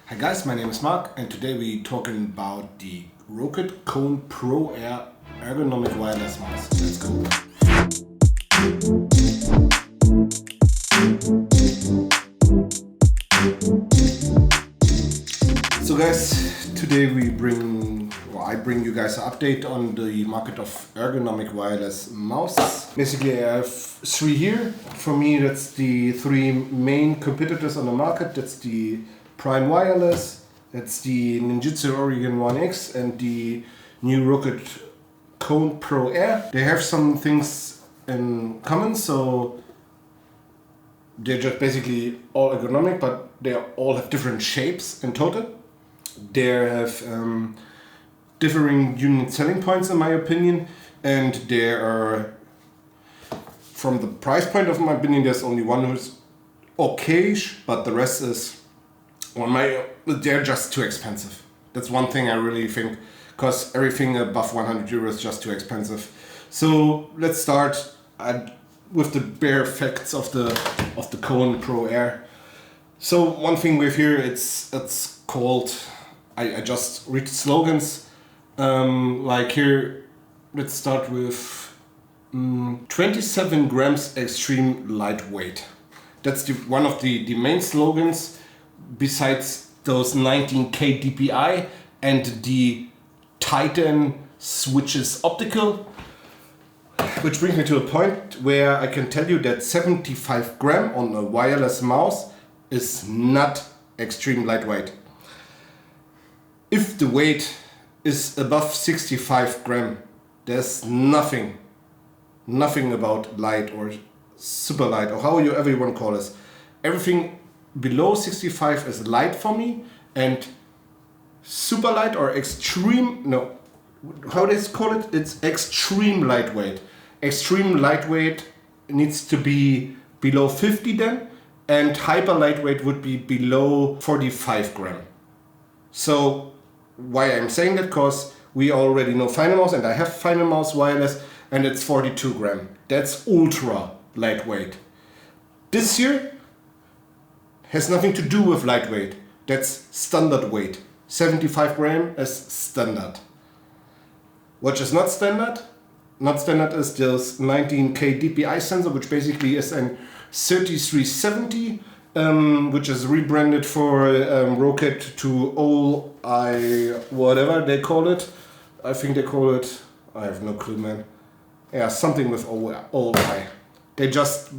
Hi guys, my name is Mark and today we're talking about the ROCCAT Kone Pro Air ergonomic wireless mouse. Let's go! So guys, today I bring you guys an update on the market of ergonomic wireless mouse. Basically I have three here. For me that's the three main competitors on the market. That's the Prime Wireless, that's the Ninjutso Oregon 1X and the new ROCCAT Kone Pro Air. They have some things in common, so they're just basically all ergonomic, but they all have different shapes in total. They have differing unique selling points in my opinion, and there are, from the price point of my opinion, there's only one who's okayish, but the rest is, they're just too expensive. That's one thing I really think, because everything above 100 euros is just too expensive. So let's start with the bare facts of the Kone Pro Air. So one thing we have here, it's called, I just read slogans, like here, let's start with 27 grams extreme lightweight. That's one of the main slogans, besides those 19K DPI and the Titan switches optical. Which brings me to a point where I can tell you that 75 gram on a wireless mouse is not extreme lightweight. If the weight is above 65 gram, there's nothing about light or super light or however you want to call this. Everything below 65 is light for me, and super light or extreme, no, how do they call it? It's extreme lightweight. Extreme lightweight needs to be below 50 then, and hyper lightweight would be below 45 gram. So why I'm saying that, because we already know Final Mouse, and I have Final Mouse wireless, and it's 42 gram. That's ultra lightweight. This here has nothing to do with lightweight. That's standard weight. 75 gram is standard. What is not standard? Not standard is this 19K DPI sensor, which basically is an 3370, which is rebranded for ROCCAT to whatever they call it. I think they call it, I have no clue, man. Yeah, something with OI. They just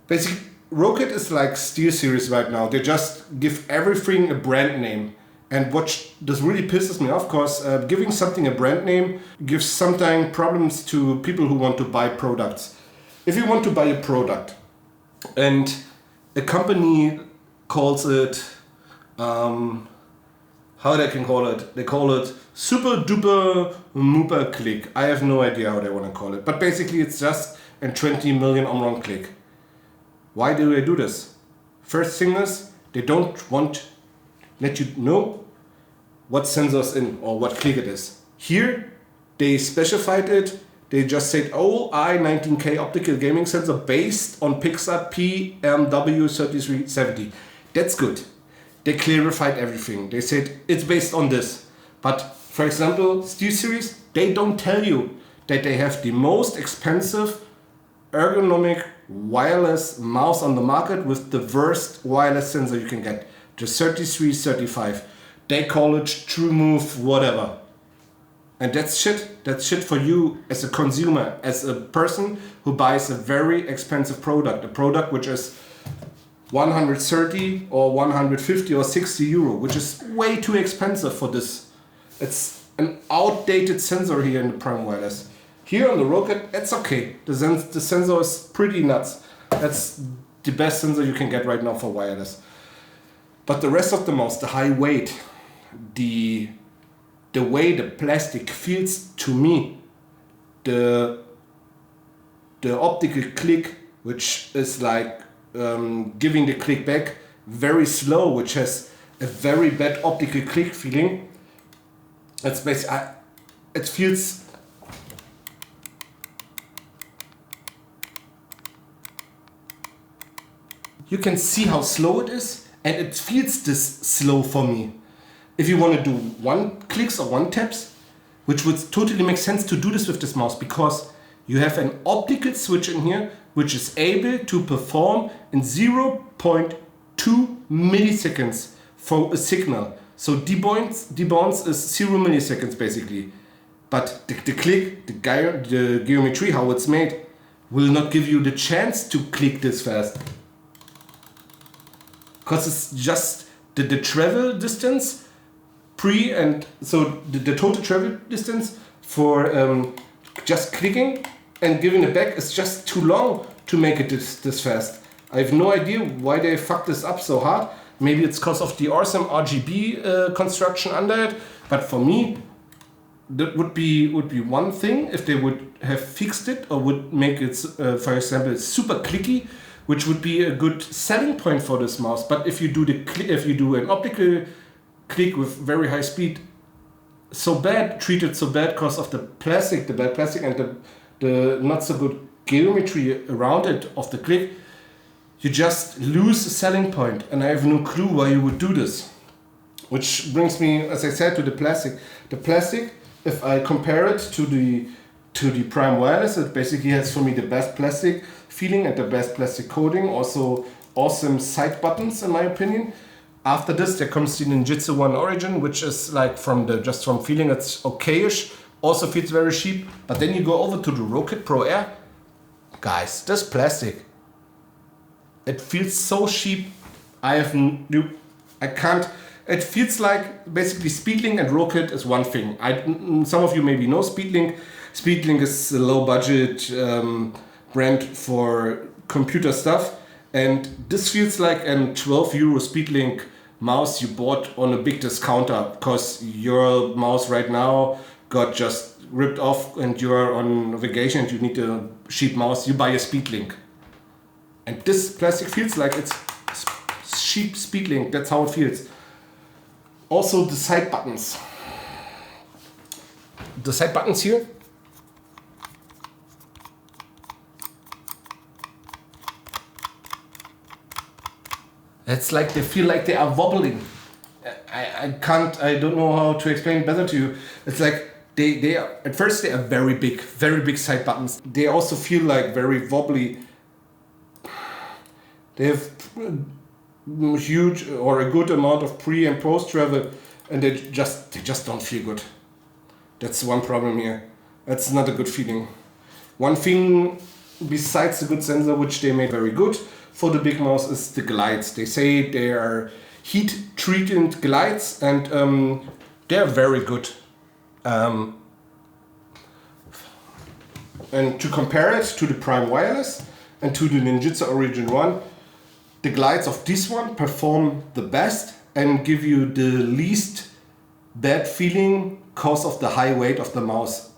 basically, ROCCAT is like Steelseries right now. They just give everything a brand name. And this really pisses me off, because giving something a brand name gives sometimes problems to people who want to buy products. If you want to buy a product and a company calls it, how they can call it? They call it super duper mooper click. I have no idea how they want to call it. But basically it's just a 20 million omron click. Why do they do this? First thing is, they don't want to let you know what sensor's in or what click it is. Here, they specified it. They just said OI 19K optical gaming sensor based on Pixar PWM3389 That's good. They clarified everything. They said it's based on this. But for example, Steelseries, they don't tell you that they have the most expensive ergonomic wireless mouse on the market with the worst wireless sensor you can get, the 3335. They call it True Move whatever. And that's shit. That's shit for you as a consumer, as a person who buys a very expensive product, a product which is 130 or 150 or 60 euro, which is way too expensive for this. It's an outdated sensor here in the Prime Wireless. Here on the ROCCAT, it's okay. The sensor is pretty nuts. That's the best sensor you can get right now for wireless. But the rest of the mouse, the high weight, the way the plastic feels to me, the optical click, which is like giving the click back very slow, which has a very bad optical click feeling. It's basically, it feels. You can see how slow it is, and it feels this slow for me. If you want to do one clicks or one taps, which would totally make sense to do this with this mouse, because you have an optical switch in here which is able to perform in 0.2 milliseconds for a signal. So debounce is 0 milliseconds basically. But the click, the geometry, how it's made, will not give you the chance to click this fast. Because it's just the travel distance and so the total travel distance for just clicking and giving it back is just too long to make it this fast. I have no idea why they fucked this up so hard. Maybe it's because of the awesome RGB construction under it, but for me, that would be one thing if they would have fixed it or would make it, for example, super clicky, which would be a good selling point for this mouse. But if you do an optical click with very high speed, treated so bad because of the bad plastic and the not so good geometry around it of the click, you just lose a selling point, and I have no clue why you would do this. Which brings me, as I said, to the plastic. The plastic, if I compare it to the Prime Wireless, it basically has for me the best plastic feeling and the best plastic coating. Also awesome side buttons in my opinion. After this there comes the Ninjutso One Origin, which is like from feeling it's okayish. Also feels very cheap. But then you go over to the ROCCAT Pro Air. Guys, this plastic, it feels so cheap. I can't. It feels like basically Speedlink and ROCCAT is one thing. Some of you maybe know Speedlink. Speedlink is a low budget brand for computer stuff, and this feels like a 12 euro Speedlink mouse you bought on a big discounter because your mouse right now got just ripped off and you're on vacation and you need a cheap mouse. You buy a Speedlink, and this plastic feels like it's cheap Speedlink. That's how it feels. Also the side buttons. The side buttons here. It's like they feel like they are wobbling. I don't know how to explain it better to you. It's like they are, at first they are very big side buttons. They also feel like very wobbly. They have huge or a good amount of pre and post travel, and they just don't feel good. That's one problem here. That's not a good feeling. One thing besides the good sensor, which they made very good for the big mouse, is the glides. They say they are heat treated glides, and they're very good. And to compare it to the Prime Wireless and to the Ninjutso Origin 1, the glides of this one perform the best and give you the least bad feeling because of the high weight of the mouse.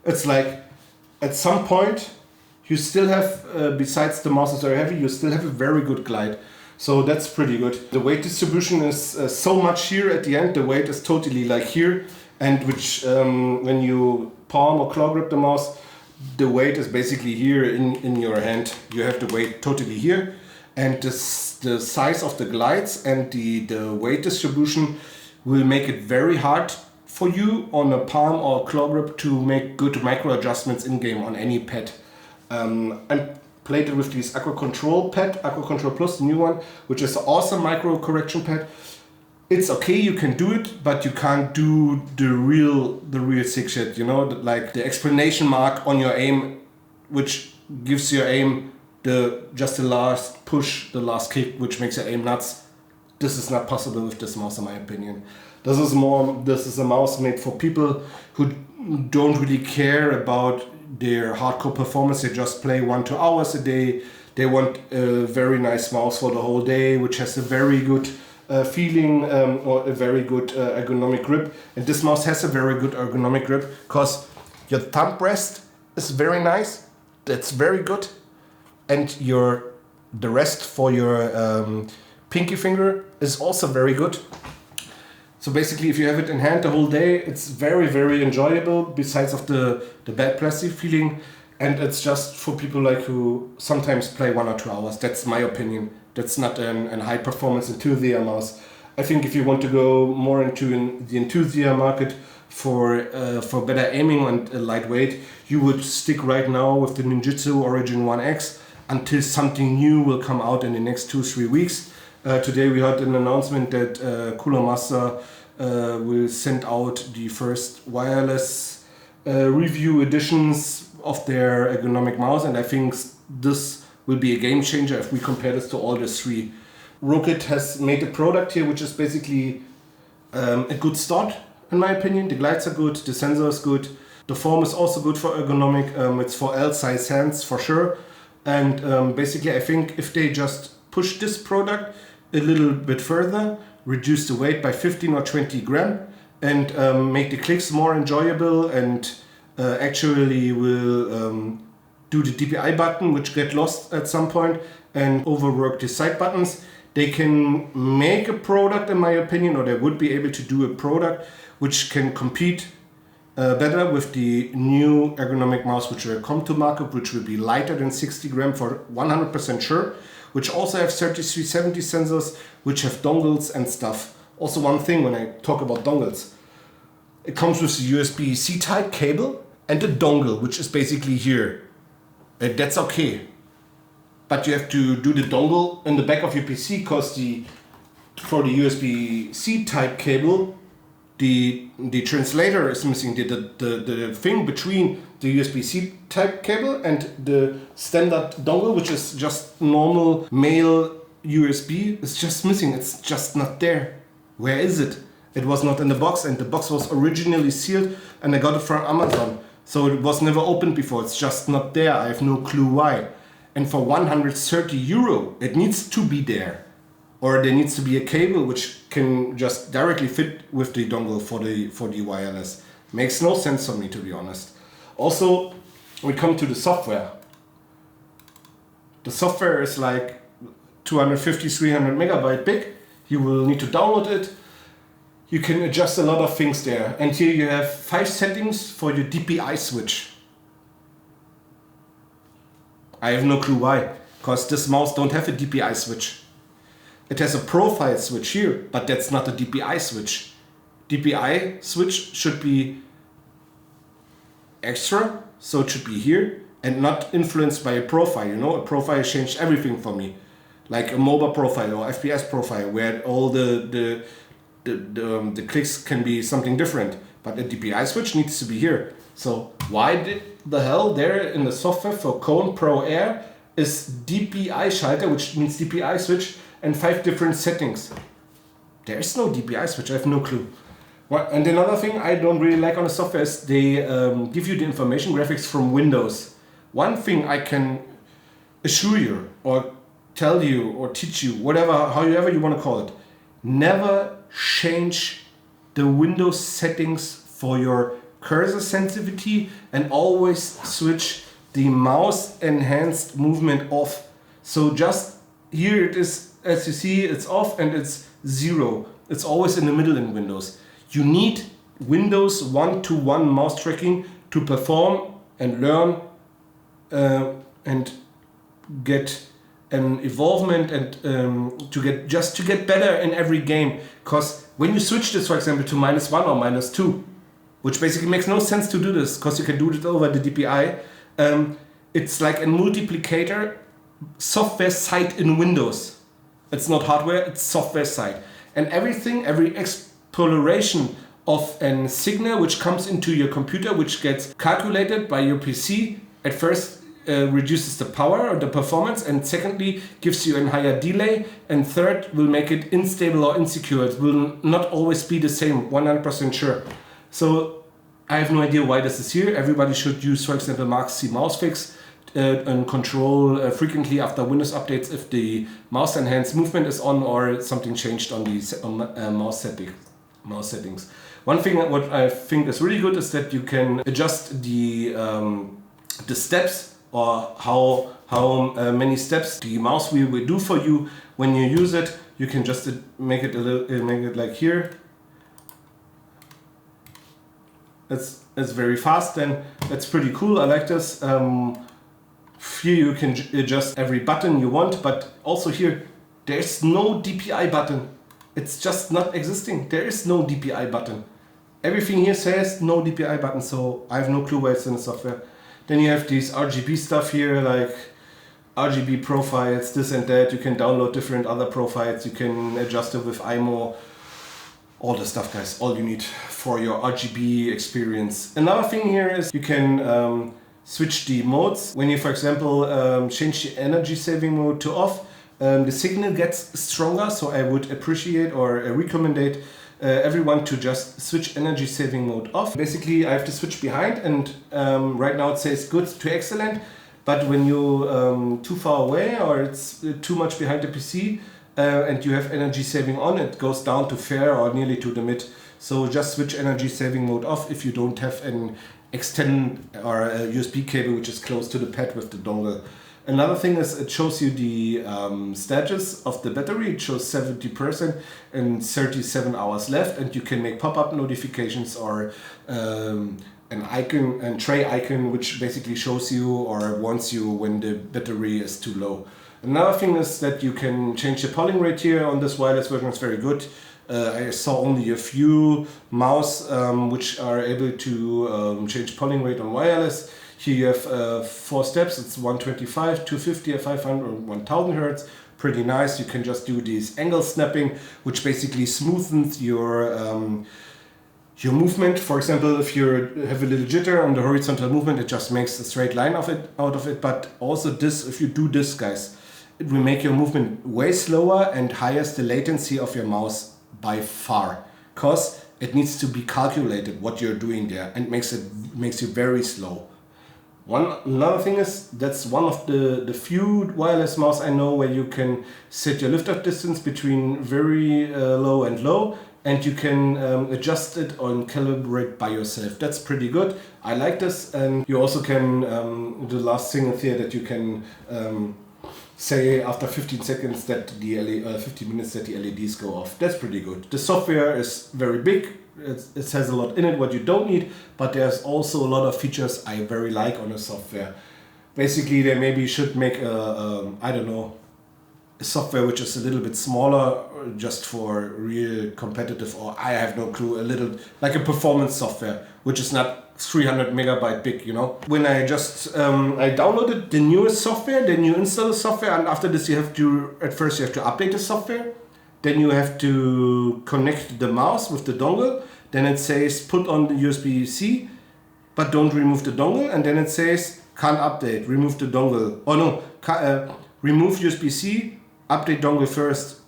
It's like at some point you still have, besides the mouse is very heavy, you still have a very good glide. So that's pretty good. The weight distribution is so much here at the end. The weight is totally like here, and which when you palm or claw grip the mouse, the weight is basically here in your hand. You have the weight totally here. And the size of the glides and the weight distribution will make it very hard for you on a palm or claw grip to make good micro adjustments in game on any pad. I played it with this Aqua Control pad, Aqua Control Plus, the new one, which is an awesome micro correction pad. It's okay, you can do it, but you can't do the real sick shit, you know, like the exclamation mark on your aim, which gives your aim just the last push, the last kick, which makes your aim nuts. This is not possible with this mouse in my opinion. This is a mouse made for people who don't really care about their hardcore performance. They just play 1-2 hours a day. They want a very nice mouse for the whole day, which has a very good feeling or a very good ergonomic grip. And this mouse has a very good ergonomic grip because your thumb rest is very nice. That's very good. And the rest for your pinky finger is also very good. So basically, if you have it in hand the whole day, it's very, very enjoyable, besides of the bad plastic feeling. And it's just for people like who sometimes play 1 or 2 hours. That's my opinion. That's not an high performance enthusiast mouse. I think if you want to go more into the enthusiast market for better aiming and lightweight, you would stick right now with the Ninjutso Origin 1X until something new will come out in the next 2-3 weeks. Today we heard an announcement that Cooler Master will send out the first wireless review editions of their ergonomic mouse, and I think this will be a game changer if we compare this to all the three. ROCCAT has made a product here which is basically a good start in my opinion. The glides are good, the sensor is good, the form is also good for ergonomic, it's for L size hands for sure, and basically I think if they just push this product a little bit further, reduce the weight by 15 or 20 gram and make the clicks more enjoyable, and actually will do the DPI button, which get lost at some point, and overwork the side buttons, they can make a product, in my opinion, or they would be able to do a product which can compete better with the new ergonomic mouse which will come to market, which will be lighter than 60 gram for 100% sure, which also have 3370 sensors, which have dongles and stuff. Also one thing when I talk about dongles, it comes with the USB-C type cable and a dongle, which is basically here. That's okay. But you have to do the dongle in the back of your PC because for the USB-C type cable, the translator is missing, the thing between the USB-C type cable and the standard dongle, which is just normal male USB, is just missing. It's just not there. Where is it? It was not in the box, and the box was originally sealed and I got it from Amazon. So it was never opened before. It's just not there. I have no clue why. And for 130 euro, it needs to be there. Or there needs to be a cable which can just directly fit with the dongle for the wireless. Makes no sense for me, to be honest. Also, we come to the software. The software is like 250, 300 megabyte big. You will need to download it. You can adjust a lot of things there. And here you have 5 settings for your DPI switch. I have no clue why, because this mouse don't have a DPI switch. It has a profile switch here, but that's not a DPI switch. DPI switch should be extra, so it should be here and not influenced by a profile. You know, a profile changed everything for me, like a mobile profile or FPS profile, where all the clicks can be something different. But a DPI switch needs to be here. So why did the hell there in the software for Kone Pro Air is DPI schalter, which means DPI switch, and 5 different settings? There is no DPI switch, I have no clue. Well, and another thing I don't really like on the software is they give you the information graphics from Windows. One thing I can assure you, or tell you, or teach you, whatever, however you want to call it, never change the Windows settings for your cursor sensitivity, and always switch the mouse enhanced movement off. So just here it is, as you see, it's off and it's 0. It's always in the middle in Windows. You need Windows 1-to-1 mouse tracking to perform and learn and get an evolvement and to get better in every game. Because when you switch this, for example, to -1 or -2, which basically makes no sense to do this because you can do it over the DPI, it's like a multiplicator software side in Windows. It's not hardware, it's software side. And everything, every exploration of a signal which comes into your computer, which gets calculated by your PC, at first reduces the power or the performance, and secondly gives you a higher delay, and third will make it unstable or insecure. It will not always be the same, 100% sure. So I have no idea why this is here. Everybody should use, for example, Mark C mouse fix and control frequently after Windows updates if the mouse enhanced movement is on or something changed on the mouse settings. One thing what I think is really good is that you can adjust the steps, or how many steps the mouse wheel will do for you when you use it. You can just make it like here. It's very fast, and it's pretty cool. I like this. Here you can adjust every button you want, but also here There's no DPI button. It's just not existing. There is no DPI button. Everything here says no DPI button, so I have no clue where it's in the software. Then you have these RGB stuff here, like RGB profiles, this and that. You can download different other profiles. You can adjust it with IMO. All the stuff, guys, all you need for your RGB experience. Another thing here is you can switch the modes. When you, for example, change the energy saving mode to off, the signal gets stronger, so I would appreciate or recommend everyone to just switch energy saving mode off. Basically, I have to switch behind, and right now it says good to excellent, but when you're too far away or it's too much behind the PC and you have energy saving on, it goes down to fair or nearly to the mid. So just switch energy saving mode off if you don't have an extend or a USB cable which is close to the pad with the dongle. Another thing is it shows you the status of the battery. It shows 70% and 37 hours left, and you can make pop-up notifications or an icon, a tray icon, which basically shows you or warns you when the battery is too low. Another thing is that you can change the polling rate here on this wireless version. It's very good. I saw only a few mouse which are able to change polling rate on wireless. Here you have 4 steps. It's 125, 250, 500, 1000 Hertz. Pretty nice. You can just do this angle snapping, which basically smoothens your movement. For example, if you have a little jitter on the horizontal movement, it just makes a straight line out of it. But also this, if you do this, guys, it will make your movement way slower and highest the latency of your mouse by far, because it needs to be calculated what you're doing there, and makes you very slow. Another thing is that's one of the few wireless mouse I know where you can set your lift-off distance between very low and low, and you can adjust it and calibrate by yourself. That's pretty good. I like this. And you also can, the last thing is here that you can say after 15 seconds that the 15 minutes that the LEDs go off. That's pretty good. The software is very big. It has a lot in it what you don't need, but there's also a lot of features I very like on the software. Basically, they maybe should make I don't know, a software which is a little bit smaller just for real competitive, or I have no clue, a little like a performance software which is not 300 megabyte big, you know. When I just I downloaded the newest software, the new installer software, and after this you have to, at first you have to update the software. Then you have to connect the mouse with the dongle. Then it says put on the USB-C, but don't remove the dongle. And then it says can't update, remove the dongle. Oh no, remove USB-C, update dongle first.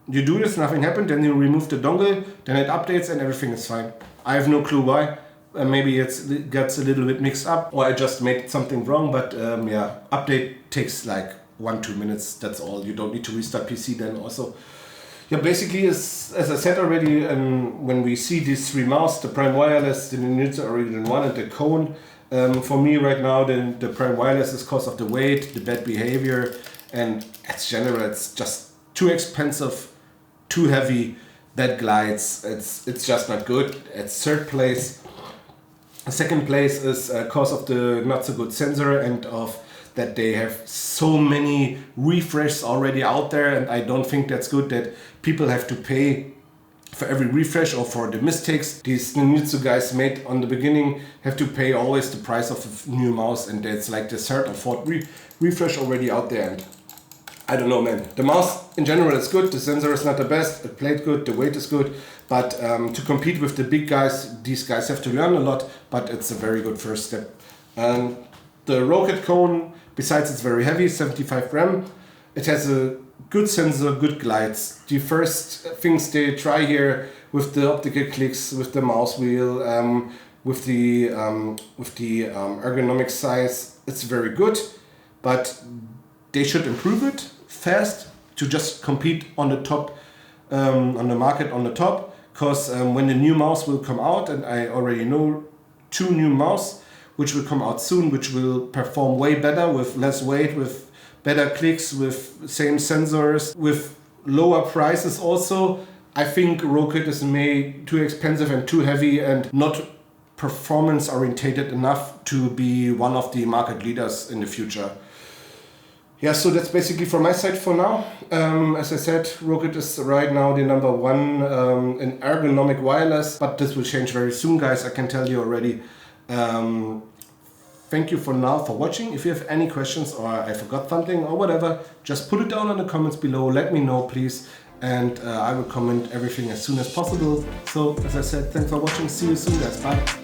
You do this, nothing happened. Then you remove the dongle, then it updates and everything is fine. I have no clue why. Maybe it gets a little bit mixed up, or I just made something wrong. But yeah, update takes like 1-2 minutes. That's all. You don't need to restart PC then also. Yeah, basically, as I said already, when we see these 3 mouse, the Prime Wireless, the Ninjutso Original 1 and the Kone, for me right now the Prime Wireless is because of the weight, the bad behavior, and as general it's just too expensive, too heavy, bad glides, it's just not good. It's 3rd place. 2nd place is because of the not so good sensor and of that they have so many refreshes already out there, and I don't think that's good that people have to pay for every refresh or for the mistakes these Ninjutso guys made on the beginning, have to pay always the price of a new mouse, and it's like the 3rd or 4th refresh already out there, and I don't know, man. The mouse in general is good, the sensor is not the best, it played good, the weight is good, but to compete with the big guys, these guys have to learn a lot, but it's a very good first step. The ROCCAT Kone, besides it's very heavy, 75 gram, it has a good sensor, good glides. The first things they try here with the optical clicks, with the mouse wheel, with the ergonomic size, it's very good, but they should improve it fast to just compete on the top, on the market on the top, because when the new mouse will come out, and I already know 2 new mouse which will come out soon, which will perform way better with less weight, with better clicks, with same sensors, with lower prices also. I think ROCCAT is made too expensive and too heavy and not performance orientated enough to be one of the market leaders in the future. Yeah, so that's basically from my side for now. As I said, ROCCAT is right now the #1 in ergonomic wireless, but this will change very soon, guys, I can tell you already. Thank you for now for watching. If you have any questions or I forgot something or whatever, just put it down in the comments below, let me know please, and I will comment everything as soon as possible. So as I said, thanks for watching, see you soon guys, bye.